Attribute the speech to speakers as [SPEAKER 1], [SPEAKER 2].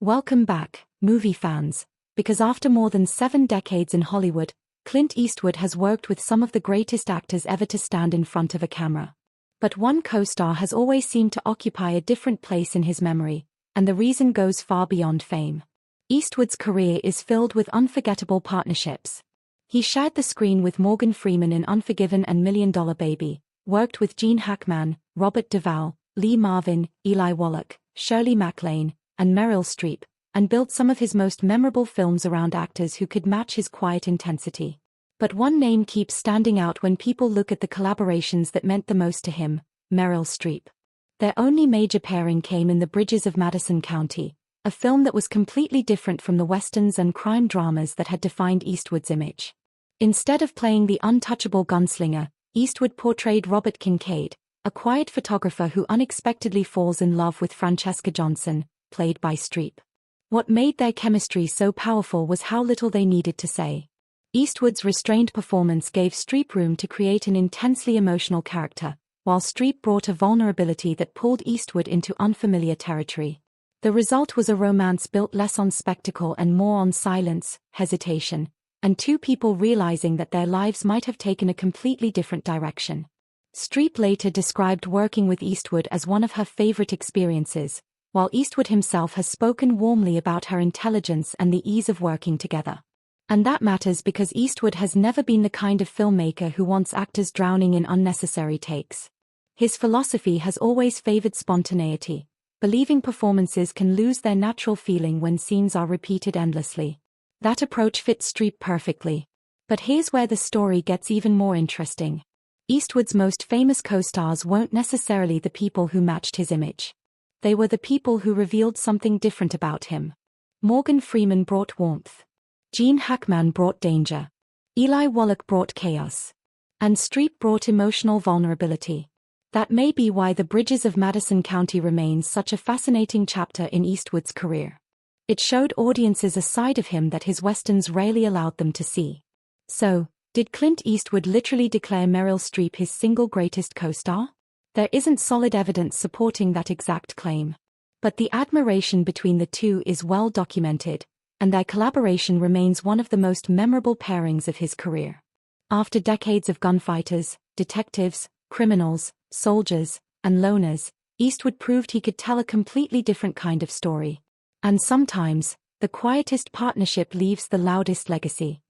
[SPEAKER 1] Welcome back, movie fans, because after more than 7 decades in Hollywood, Clint Eastwood has worked with some of the greatest actors ever to stand in front of a camera. But one co-star has always seemed to occupy a different place in his memory, and the reason goes far beyond fame. Eastwood's career is filled with unforgettable partnerships. He shared the screen with Morgan Freeman in Unforgiven and $1 Million Baby, worked with Gene Hackman, Robert Duvall, Lee Marvin, Eli Wallach, Shirley MacLaine, and Meryl Streep, and built some of his most memorable films around actors who could match his quiet intensity. But one name keeps standing out when people look at the collaborations that meant the most to him: Meryl Streep. Their only major pairing came in The Bridges of Madison County, a film that was completely different from the westerns and crime dramas that had defined Eastwood's image. Instead of playing the untouchable gunslinger, Eastwood portrayed Robert Kincaid, a quiet photographer who unexpectedly falls in love with Francesca Johnson, played by Streep. What made their chemistry so powerful was how little they needed to say. Eastwood's restrained performance gave Streep room to create an intensely emotional character, while Streep brought a vulnerability that pulled Eastwood into unfamiliar territory. The result was a romance built less on spectacle and more on silence, hesitation, and two people realizing that their lives might have taken a completely different direction. Streep later described working with Eastwood as one of her favorite experiences, while Eastwood himself has spoken warmly about her intelligence and the ease of working together. And that matters because Eastwood has never been the kind of filmmaker who wants actors drowning in unnecessary takes. His philosophy has always favored spontaneity, believing performances can lose their natural feeling when scenes are repeated endlessly. That approach fits Streep perfectly. But here's where the story gets even more interesting. Eastwood's most famous co-stars weren't necessarily the people who matched his image. They were the people who revealed something different about him. Morgan Freeman brought warmth. Gene Hackman brought danger. Eli Wallach brought chaos. And Streep brought emotional vulnerability. That may be why The Bridges of Madison County remains such a fascinating chapter in Eastwood's career. It showed audiences a side of him that his westerns rarely allowed them to see. So, did Clint Eastwood literally declare Meryl Streep his single greatest co-star? There isn't solid evidence supporting that exact claim. But the admiration between the two is well documented, and their collaboration remains one of the most memorable pairings of his career. After decades of gunfighters, detectives, criminals, soldiers, and loners, Eastwood proved he could tell a completely different kind of story. And sometimes, the quietest partnership leaves the loudest legacy.